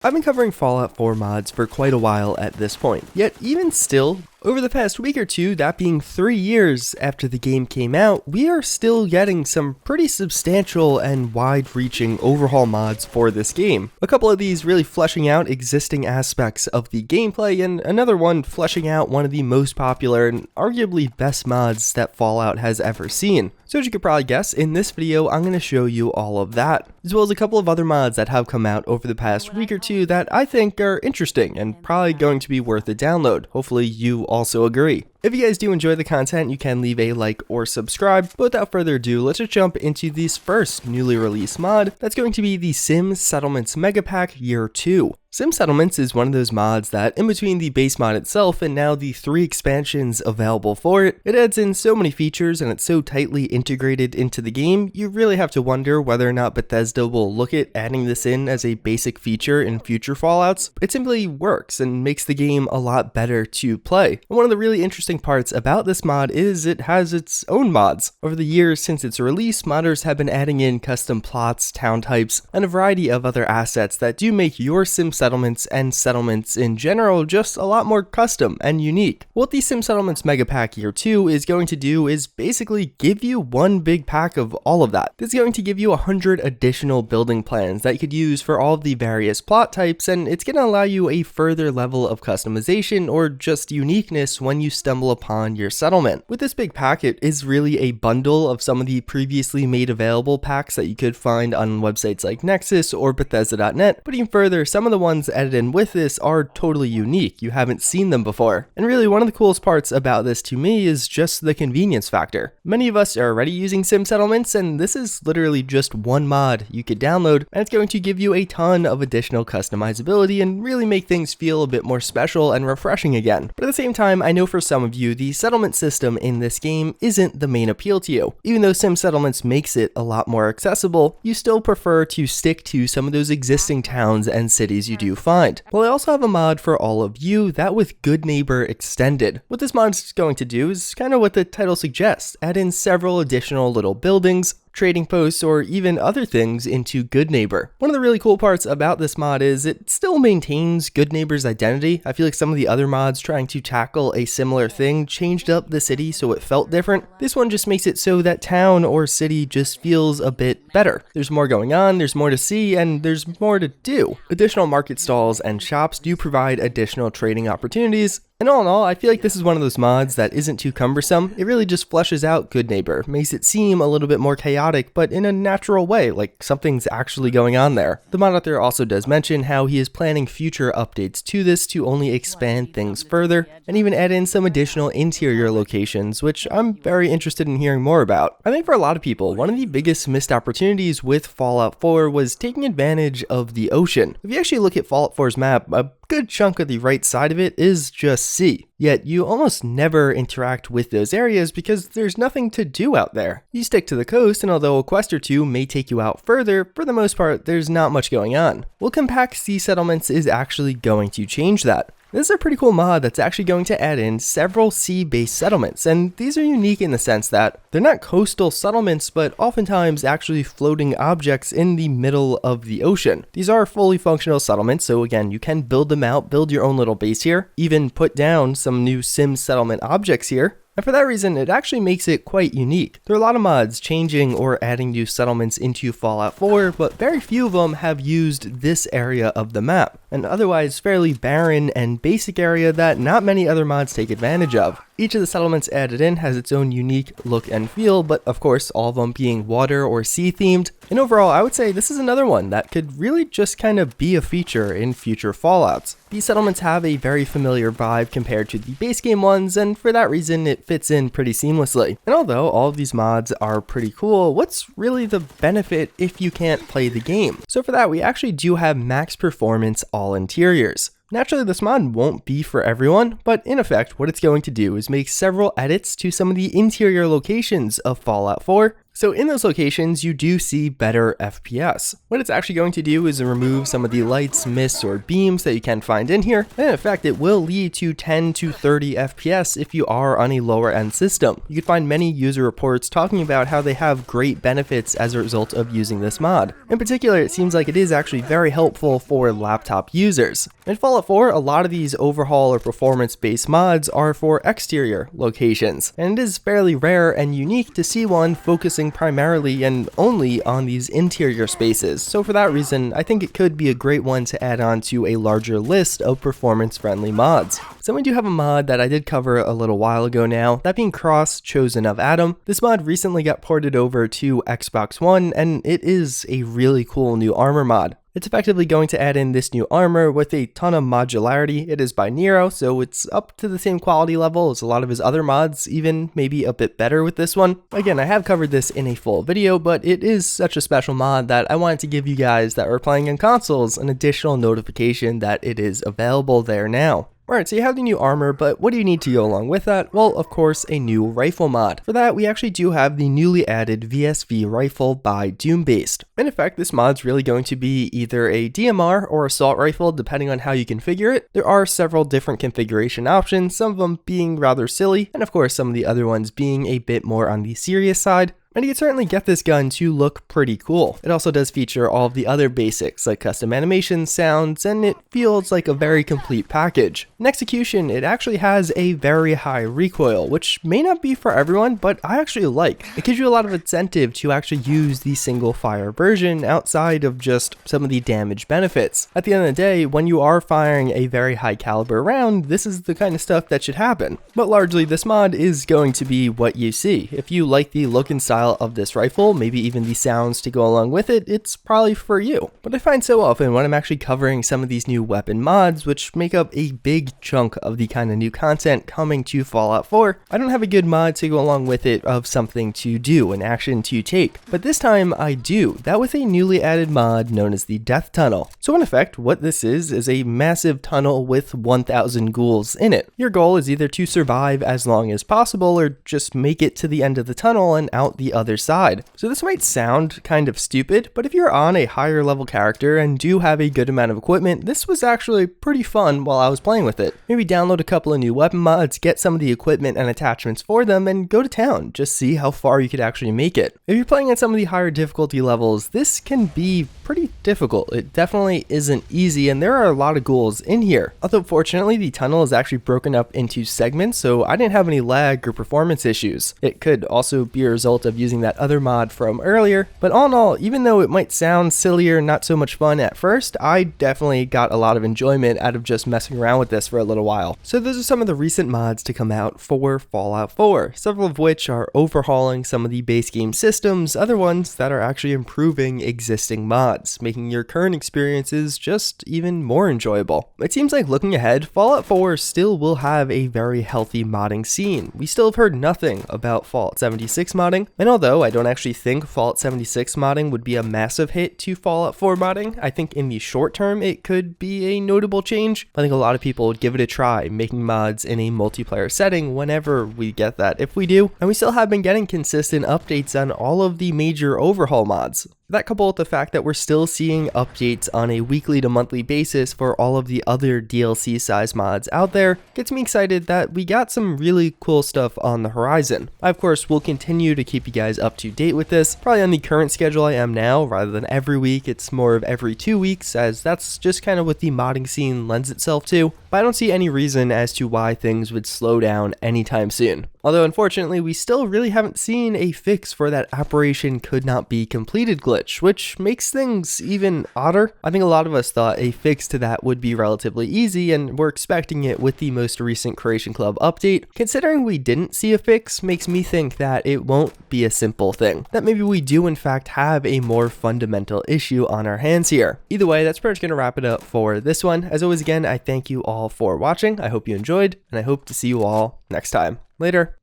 I've been covering Fallout 4 mods for quite a while at this point, yet even still, over the past week or two, that being 3 years after the game came out, we are still getting some pretty substantial and wide-reaching overhaul mods for this game. A couple of these really fleshing out existing aspects of the gameplay, and another one fleshing out one of the most popular and arguably best mods that Fallout has ever seen. So as you could probably guess, in this video I'm going to show you all of that, as well as a couple of other mods that have come out over the past week or two that I think are interesting and probably going to be worth a download. Hopefully you also agree. If you guys do enjoy the content, you can leave a like or subscribe, but without further ado, let's just jump into this first newly released mod. That's going to be the Sim Settlements Mega Pack Year 2. Sim Settlements is one of those mods that, in between the base mod itself and now the 3 expansions available for it, it adds in so many features and it's so tightly integrated into the game, you really have to wonder whether or not Bethesda will look at adding this in as a basic feature in future Fallouts. It simply works and makes the game a lot better to play. And one of the really interesting parts about this mod is it has its own mods. Over the years since its release, modders have been adding in custom plots, town types, and a variety of other assets that do make your Sim settlements and settlements in general just a lot more custom and unique. What the Sim Settlements Mega Pack Year 2 is going to do is basically give you one big pack of all of that. This is going to give you 100 additional building plans that you could use for all of the various plot types, and it's going to allow you a further level of customization or just uniqueness when you stumble upon your settlement. With this big pack, it is really a bundle of some of the previously made available packs that you could find on websites like Nexus or Bethesda.net, but even further, some of the ones added in with this are totally unique. You haven't seen them before. And really, one of the coolest parts about this to me is just the convenience factor. Many of us are already using Sim Settlements, and this is literally just one mod you could download, and it's going to give you a ton of additional customizability and really make things feel a bit more special and refreshing again. But at the same time, I know for some of you, the settlement system in this game isn't the main appeal to you. Even though Sim Settlements makes it a lot more accessible, you still prefer to stick to some of those existing towns and cities you do find. Well, I also have a mod for all of you, that with Goodneighbor Extended. What this mod is going to do is kind of what the title suggests, add in several additional little buildings, trading posts, or even other things into Goodneighbor. One of the really cool parts about this mod is it still maintains Goodneighbor's identity. I feel like some of the other mods trying to tackle a similar thing changed up the city so it felt different. This one just makes it so that town or city just feels a bit better. There's more going on, there's more to see, and there's more to do. Additional market stalls and shops do provide additional trading opportunities. And all in all, I feel like this is one of those mods that isn't too cumbersome. It really just fleshes out Goodneighbor, makes it seem a little bit more chaotic, but in a natural way, like something's actually going on there. The mod author also does mention how he is planning future updates to this to only expand things further, and even add in some additional interior locations, which I'm very interested in hearing more about. I think for a lot of people, one of the biggest missed opportunities with Fallout 4 was taking advantage of the ocean. If you actually look at Fallout 4's map, a good chunk of the right side of it is just sea. Yet you almost never interact with those areas because there's nothing to do out there. You stick to the coast, and although a quest or two may take you out further, for the most part there's not much going on. Well, Compact Sea Settlements is actually going to change that. This is a pretty cool mod that's actually going to add in several sea-based settlements, and these are unique in the sense that they're not coastal settlements, but oftentimes actually floating objects in the middle of the ocean. These are fully functional settlements, so again, you can build them out, build your own little base here, even put down some new sim settlement objects here. And for that reason, it actually makes it quite unique. There are a lot of mods changing or adding new settlements into Fallout 4, but very few of them have used this area of the map, an otherwise fairly barren and basic area that not many other mods take advantage of. Each of the settlements added in has its own unique look and feel, but of course all of them being water or sea themed. And overall, I would say this is another one that could really just kind of be a feature in future Fallouts. These settlements have a very familiar vibe compared to the base game ones, and for that reason it fits in pretty seamlessly. And although all of these mods are pretty cool, what's really the benefit if you can't play the game? So for that, we actually do have max performance all interiors. Naturally, this mod won't be for everyone, but in effect, what it's going to do is make several edits to some of the interior locations of Fallout 4, So in those locations, you do see better FPS. What it's actually going to do is remove some of the lights, mists, or beams that you can find in here, and in fact, it will lead to 10 to 30 FPS if you are on a lower end system. You can find many user reports talking about how they have great benefits as a result of using this mod. In particular, it seems like it is actually very helpful for laptop users. In Fallout 4, a lot of these overhaul or performance-based mods are for exterior locations, and it is fairly rare and unique to see one focusing primarily and only on these interior spaces. So for that reason, I think it could be a great one to add on to a larger list of performance-friendly mods. So we do have a mod that I did cover a little while ago now, that being Cross Chosen of Adam. This mod recently got ported over to Xbox One, and it is a really cool new armor mod. It's effectively going to add in this new armor with a ton of modularity. It is by Nero, so it's up to the same quality level as a lot of his other mods, even maybe a bit better with this one. Again, I have covered this in a full video, but it is such a special mod that I wanted to give you guys that are playing on consoles an additional notification that it is available there now. Alright, so you have the new armor, but what do you need to go along with that? Well, of course, a new rifle mod. For that, we actually do have the newly added VSV Rifle by Doombased. In effect, this mod's really going to be either a DMR or assault rifle, depending on how you configure it. There are several different configuration options, some of them being rather silly, and of course some of the other ones being a bit more on the serious side. And you can certainly get this gun to look pretty cool. It also does feature all of the other basics like custom animations, sounds, and it feels like a very complete package. In execution, it actually has a very high recoil, which may not be for everyone, but I actually like. It gives you a lot of incentive to actually use the single fire version outside of just some of the damage benefits. At the end of the day, when you are firing a very high caliber round, this is the kind of stuff that should happen. But largely, this mod is going to be what you see. If you like the look and style of this rifle, maybe even the sounds to go along with it, it's probably for you. But I find so often when I'm actually covering some of these new weapon mods, which make up a big chunk of the kind of new content coming to Fallout 4, I don't have a good mod to go along with it of something to do, an action to take. But this time I do, that with a newly added mod known as the Death Tunnel. So in effect, what this is a massive tunnel with 1,000 ghouls in it. Your goal is either to survive as long as possible or just make it to the end of the tunnel and out the other side. So this might sound kind of stupid, but if you're on a higher level character and do have a good amount of equipment, this was actually pretty fun while I was playing with it. Maybe download a couple of new weapon mods, get some of the equipment and attachments for them, and go to town. Just see how far you could actually make it. If you're playing at some of the higher difficulty levels, this can be pretty difficult. It definitely isn't easy, and there are a lot of ghouls in here. Although fortunately, the tunnel is actually broken up into segments, so I didn't have any lag or performance issues. It could also be a result of using that other mod from earlier, but all in all, even though it might sound sillier, not so much fun at first, I definitely got a lot of enjoyment out of just messing around with this for a little while. So those are some of the recent mods to come out for Fallout 4, several of which are overhauling some of the base game systems, other ones that are actually improving existing mods, making your current experiences just even more enjoyable. It seems like looking ahead, Fallout 4 still will have a very healthy modding scene. We still have heard nothing about Fallout 76 modding, and although I don't actually think Fallout 76 modding would be a massive hit to Fallout 4 modding, I think in the short term it could be a notable change. I think a lot of people would give it a try, making mods in a multiplayer setting whenever we get that, if we do, and we still have been getting consistent updates on all of the major overhaul mods. That coupled with the fact that we're still seeing updates on a weekly to monthly basis for all of the other DLC size mods out there gets me excited that we got some really cool stuff on the horizon. I of course will continue to keep you guys up to date with this, probably on the current schedule I am now, rather than every week. It's more of every 2 weeks, as that's just kind of what the modding scene lends itself to, but I don't see any reason as to why things would slow down anytime soon. Although unfortunately, we still really haven't seen a fix for that operation could not be completed glitch, which makes things even odder. I think a lot of us thought a fix to that would be relatively easy, and we're expecting it with the most recent Creation Club update. Considering we didn't see a fix makes me think that it won't be a simple thing, that maybe we do in fact have a more fundamental issue on our hands here. Either way, that's pretty much going to wrap it up for this one. As always, again, I thank you all for watching. I hope you enjoyed, and I hope to see you all next time. Later.